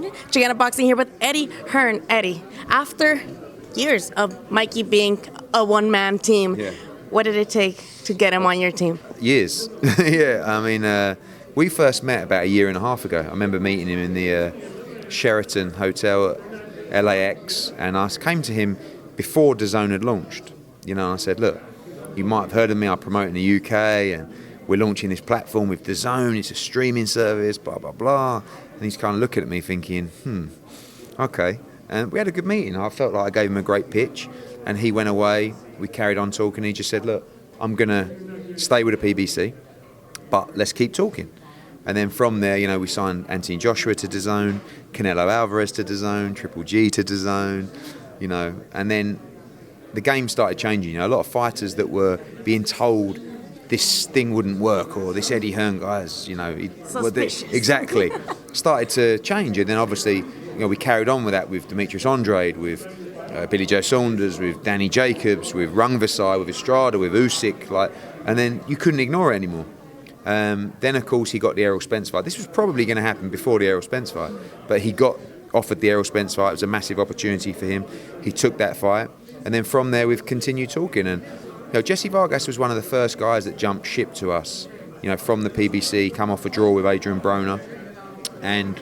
Xicana Boxing here with Eddie Hearn. Eddie, after years of Mikey being a one-man team, what did it take to get him on your team? Years. Yeah, I mean, we first met about a year and a half ago. I remember meeting him in the Sheraton Hotel at LAX, and I came to him before Dazn had launched. You know, I said, look, you might have heard of me, I promote in the UK, and we're launching this platform with Dazn, it's a streaming service, blah, blah, blah. And he's kind of looking at me thinking, okay. And we had a good meeting. I felt like I gave him a great pitch, and he went away. We carried on talking. He just said, look, I'm going to stay with the PBC, but let's keep talking. And then from there, you know, we signed Anthony Joshua to Dazn, Canelo Alvarez to Dazn, Triple G to Dazn, you know, and then the game started changing. You know, a lot of fighters that were being told this thing wouldn't work, or this Eddie Hearn guy's, you know, exactly, started to change. And then obviously, you know, we carried on with that with Demetrius Andrade, with Billy Joe Saunders, with Danny Jacobs, with Rungvisai, with Estrada, with Usyk, like, and then you couldn't ignore it anymore. Then of course he got the Errol Spence fight. This was probably going to happen before the Errol Spence fight, but he got offered the Errol Spence fight. It was a massive opportunity for him. He took that fight, and then from there we've continued talking. And you know, Jessie Vargas was one of the first guys that jumped ship to us, you know, from the PBC, come off a draw with Adrian Broner. And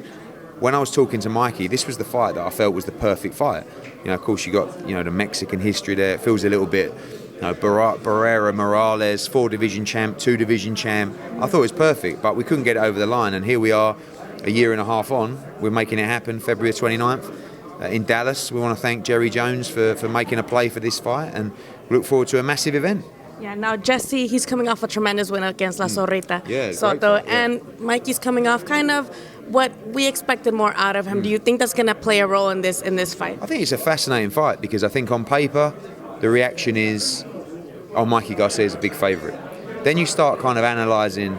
when I was talking to Mikey, this was the fight that I felt was the perfect fight. You know, of course you got, you know, the Mexican history there. It feels a little bit, you know, Barrera Morales, 4-division champ, 2-division champ. I thought it was perfect, but we couldn't get it over the line. And here we are, a year and a half on. We're making it happen, February 29th. In Dallas. We want to thank Jerry Jones for making a play for this fight, and look forward to a massive event. Yeah, now Jessie, he's coming off a tremendous win against La Zorrita Soto, and Mikey's coming off kind of what we expected more out of him. Do you think that's going to play a role in this fight? I think it's a fascinating fight, because I think on paper the reaction is, oh, Mikey Garcia is a big favourite. Then you start kind of analysing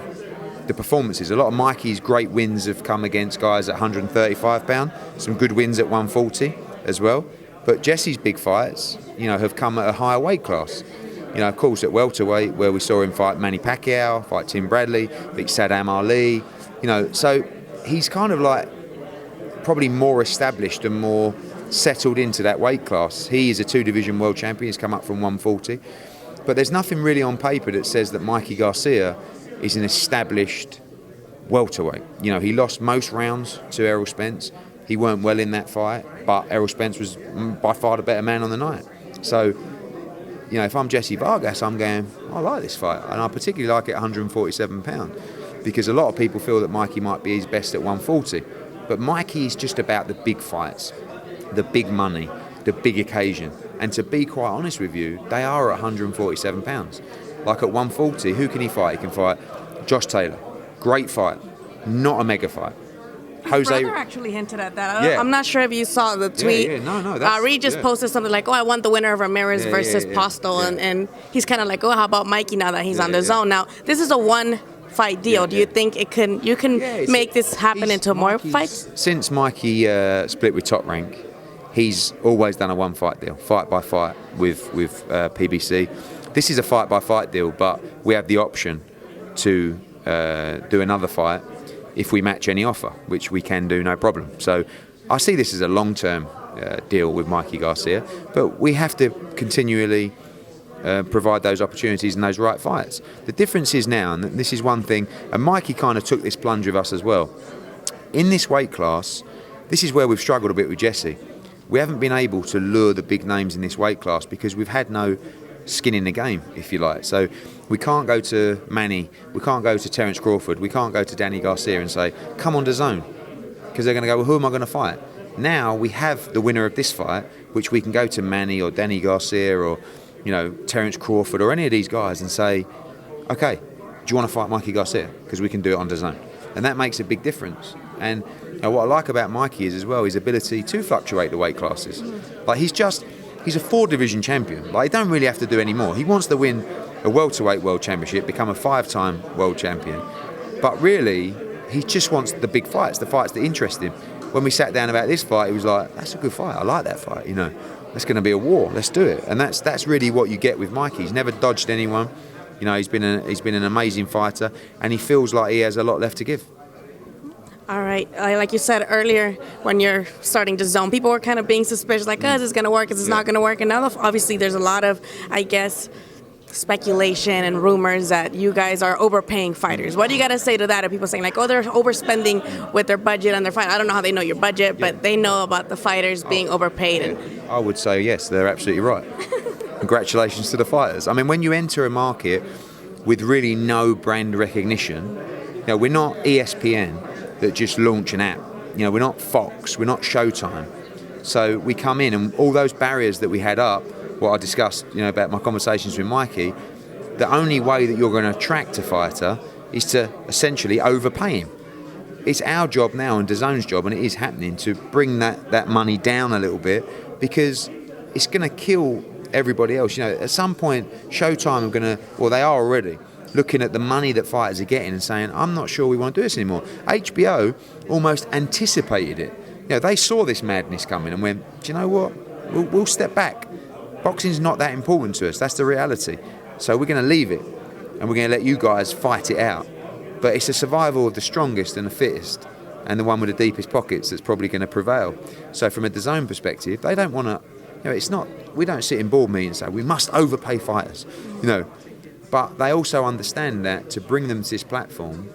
the performances. A lot of Mikey's great wins have come against guys at 135 pound, some good wins at 140 as well. But Jessie's big fights, you know, have come at a higher weight class. You know, of course, at welterweight, where we saw him fight Manny Pacquiao, fight Tim Bradley, beat Saddam Ali. You know, so he's kind of like probably more established and more settled into that weight class. He is a 2-division world champion. He's come up from 140. But there's nothing really on paper that says that Mikey Garcia is an established welterweight. You know, he lost most rounds to Errol Spence. He weren't well in that fight, but Errol Spence was by far the better man on the night. So, you know, if I'm Jessie Vargas, I'm going, I like this fight. And I particularly like it at 147 pound, because a lot of people feel that Mikey might be his best at 140. But Mikey is just about the big fights, the big money, the big occasion. And to be quite honest with you, they are at 147 pounds. Like at 140, who can he fight? He can fight Josh Taylor. Great fight. Not a mega fight. His brother actually hinted at that. I'm not sure if you saw the tweet. Reed just posted something like, oh, I want the winner of Ramirez versus Postel. And he's kind of like, oh, how about Mikey now that he's on the zone? Now, this is a one-fight deal. Do you think you can make this happen into more fights? Since Mikey split with Top Rank, he's always done a one-fight deal, fight by fight with PBC. This is a fight-by-fight deal, but we have the option to do another fight if we match any offer, which we can do, no problem. So I see this as a long-term deal with Mikey Garcia, but we have to continually provide those opportunities and those right fights. The difference is now, and this is one thing, and Mikey kind of took this plunge with us as well. In this weight class, this is where we've struggled a bit with Jessie. We haven't been able to lure the big names in this weight class because we've had no skin in the game, if you like. So we can't go to Manny, we can't go to Terence Crawford, we can't go to Danny Garcia and say, come on Dazn, because they're going to go, well, who am I going to fight? Now we have the winner of this fight, which we can go to Manny or Danny Garcia or, you know, Terence Crawford or any of these guys and say, okay, do you want to fight Mikey Garcia? Because we can do it on Dazn. And that makes a big difference. And you know, what I like about Mikey is as well his ability to fluctuate the weight classes. Like he's a 4-division champion. Like, he don't really have to do any more. He wants to win a welterweight world championship, become a 5-time world champion. But really, he just wants the big fights, the fights that interest him. When we sat down about this fight, he was like, that's a good fight. I like that fight, you know. That's going to be a war. Let's do it. And that's really what you get with Mikey. He's never dodged anyone. You know, he's been an amazing fighter, and he feels like he has a lot left to give. All right. Like you said earlier, when you're starting Dazn, people were kind of being suspicious, like, is this going to work? Is this not going to work? And now, obviously, there's a lot of, I guess, speculation and rumors that you guys are overpaying fighters. What do you got to say to that? Are people saying, like, they're overspending with their budget and their fight? I don't know how they know your budget, but they know about the fighters being overpaid. And I would say, yes, they're absolutely right. Congratulations to the fighters. I mean, when you enter a market with really no brand recognition, we're not ESPN that just launch an app. We're not Fox, we're not Showtime. So we come in, and all those barriers that we had up, what I discussed, about my conversations with Mikey, the only way that you're going to attract a fighter is to essentially overpay him. It's our job now and Dazn's job, and it is happening, to bring that money down a little bit, because it's going to kill everybody else. At some point, Showtime are going to, well, they are already, looking at the money that fighters are getting and saying, I'm not sure we want to do this anymore. HBO almost anticipated it. They saw this madness coming and went, do you know what? We'll step back. Boxing's not that important to us. That's the reality. So we're going to leave it, and we're going to let you guys fight it out. But it's a survival of the strongest and the fittest, and the one with the deepest pockets that's probably going to prevail. So from a Dazn perspective, they don't want to, it's not, we don't sit in board meetings and say, we must overpay fighters, But they also understand that to bring them to this platform,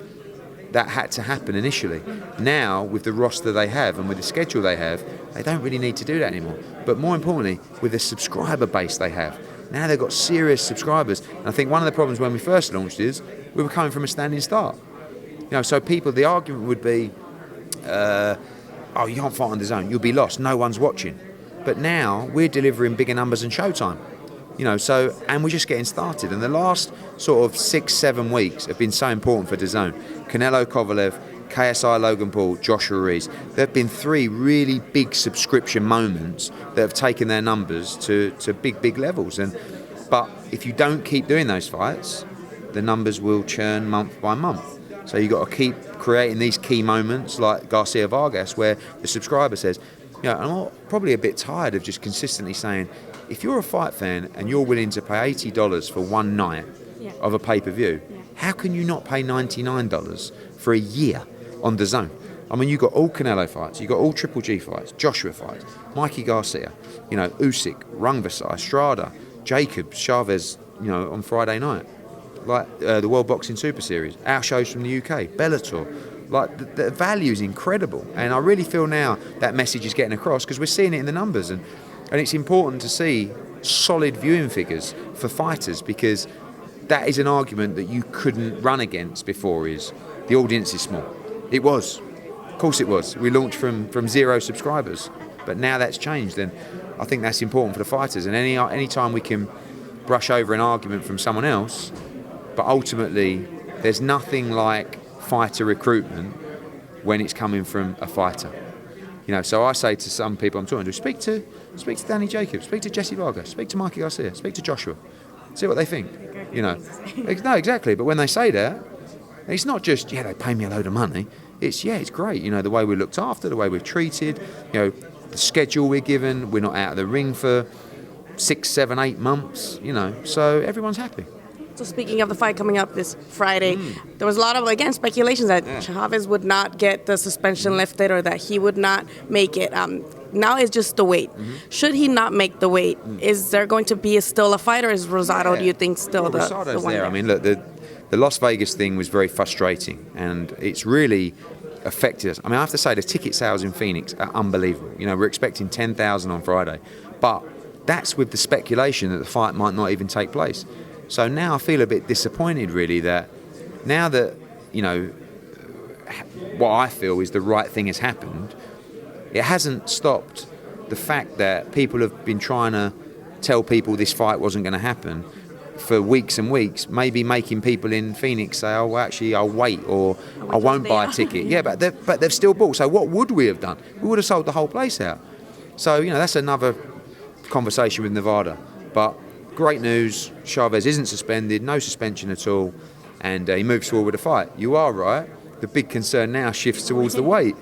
that had to happen initially. Now, with the roster they have and with the schedule they have, they don't really need to do that anymore. But more importantly, with the subscriber base they have, now they've got serious subscribers. And I think one of the problems when we first launched is we were coming from a standing start. So people, the argument would be, you can't fight on Dazn, you'll be lost, no one's watching. But now we're delivering bigger numbers than Showtime. And we're just getting started. And the last sort of 6-7 weeks have been so important for Dazn. Canelo Kovalev, KSI Logan Paul, Joshua Reese. There have been 3 really big subscription moments that have taken their numbers to big levels. But if you don't keep doing those fights, the numbers will churn month by month. So you've got to keep creating these key moments like Garcia Vargas, where the subscriber says, I'm probably a bit tired of just consistently saying, if you're a fight fan and you're willing to pay $80 for one night of a pay-per-view, how can you not pay $99 for a year on Dazn? I mean, you've got all Canelo fights, you've got all Triple G fights, Joshua fights, Mikey Garcia, Usyk, Rungvisai, Estrada, Jacobs, Chavez, on Friday night, like the World Boxing Super Series, our shows from the UK, Bellator. Like, the value is incredible. And I really feel now that message is getting across, because we're seeing it in the numbers. And it's important to see solid viewing figures for fighters, because that is an argument that you couldn't run against before, is the audience is small. It was. Of course it was. We launched from 0 subscribers. But now that's changed, and I think that's important for the fighters. And any time we can brush over an argument from someone else, but ultimately there's nothing like fighter recruitment when it's coming from a fighter. So I say to some people I'm talking to, speak to Danny Jacobs, speak to Jessie Vargas, speak to Mikey Garcia, speak to Joshua, see what they think. No, exactly. But when they say that, it's not just they pay me a load of money. It's great. The way we're looked after, the way we're treated. The schedule we're given. We're not out of the ring for 6, 7, 8 months. So everyone's happy. So speaking of the fight coming up this Friday, there was a lot of, again, speculations that Chavez would not get the suspension lifted, or that he would not make it. Now it's just the weight. Should he not make the weight, is there going to be still a fight, or is Rosado, do you think, still the one there? I mean, look, the Las Vegas thing was very frustrating, and it's really affected us. I mean, I have to say the ticket sales in Phoenix are unbelievable. We're expecting 10,000 on Friday, but that's with the speculation that the fight might not even take place. So now I feel a bit disappointed, really, that now that, what I feel is the right thing has happened, it hasn't stopped the fact that people have been trying to tell people this fight wasn't going to happen for weeks and weeks, maybe making people in Phoenix say, oh, well, actually, I'll wait, or I won't buy a ticket. Yeah, but they've still bought. So what would we have done? We would have sold the whole place out. So, that's another conversation with Nevada. But great news, Chavez isn't suspended, no suspension at all, and he moves forward with the fight. You are right, the big concern now shifts towards the weight.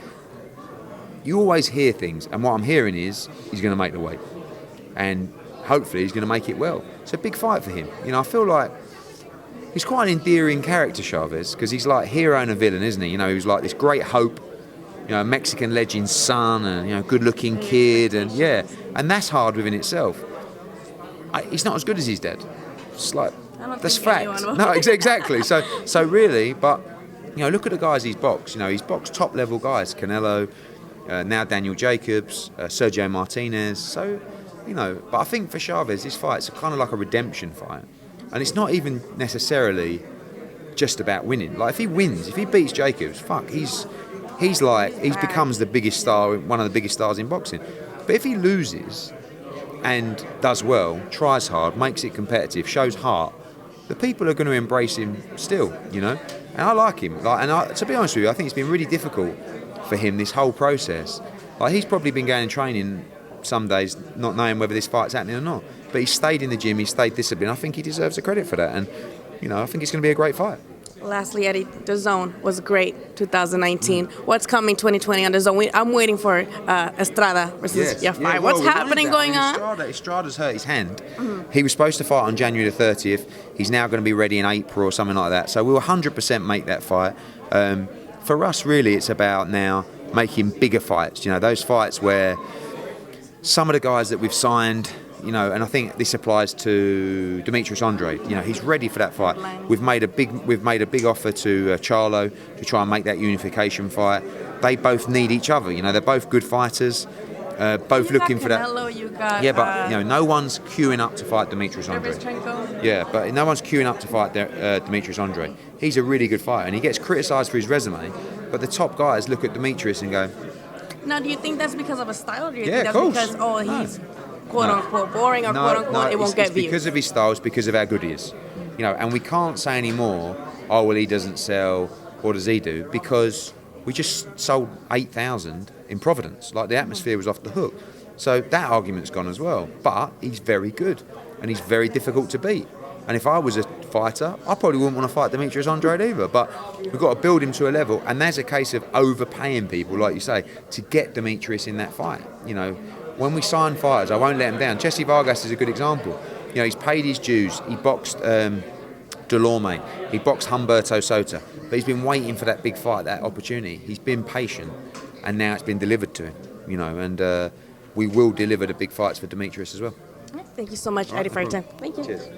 You always hear things, and what I'm hearing is he's going to make the weight, and hopefully he's going to make it well. It's a big fight for him. I feel like he's quite an endearing character, Chavez, because he's like hero and a villain, isn't he? He was like this great hope a Mexican legend's son, and good-looking kid, and and that's hard within itself. He's not as good as his dad. It's like that's fact. No, exactly. So really, but look at the guys he's boxed. He's boxed top-level guys: Canelo, now Daniel Jacobs, Sergio Martinez. So, but I think for Chavez, this fight's kind of like a redemption fight, and it's not even necessarily just about winning. Like if he wins, if he beats Jacobs, he becomes the biggest star, one of the biggest stars in boxing. But if he loses and does well, tries hard, makes it competitive, shows heart, the people are going to embrace him still, And I like him. To be honest with you, I think it's been really difficult for him this whole process. Like he's probably been going and training some days, not knowing whether this fight's happening or not. But he stayed in the gym, he stayed disciplined. I think he deserves the credit for that, and I think it's going to be a great fight. Lastly, Eddie, Dazn was great 2019. What's coming 2020 on Dazn? I'm waiting for Estrada versus Jafar. What's happening going on? Estrada's hurt his hand. He was supposed to fight on January the 30th. He's now going to be ready in April or something like that. So we'll 100% make that fight. For us, really, it's about now making bigger fights. Those fights where some of the guys that we've signed, and I think this applies to Demetrius Andre. He's ready for that fight. We've made a big offer to Charlo to try and make that unification fight. They both need each other. They're both good fighters. Both looking for that. But no one's queuing up to fight Demetrius Andre. Yeah, but no one's queuing up to fight Demetrius Andre. He's a really good fighter, and he gets criticised for his resume. But the top guys look at Demetrius and go. Now, do you think that's because of a style, or do you think that's because he's quote-unquote boring, or quote-unquote it won't get views? It's because of his style, it's because of how good he is. And we can't say anymore, he doesn't sell, what does he do? Because we just sold 8,000 in Providence. Like, the atmosphere was off the hook. So that argument's gone as well. But he's very good, and he's very difficult to beat. And if I was a fighter, I probably wouldn't want to fight Demetrius Andre either. But we've got to build him to a level, and there's a case of overpaying people, like you say, to get Demetrius in that fight. When we sign fighters, I won't let him down. Jessie Vargas is a good example. He's paid his dues. He boxed Delorme. He boxed Humberto Soto. But he's been waiting for that big fight, that opportunity. He's been patient, and now it's been delivered to him. And we will deliver the big fights for Demetrius as well. Thank you so much, Eddie, for your time. Thank you. Cheers.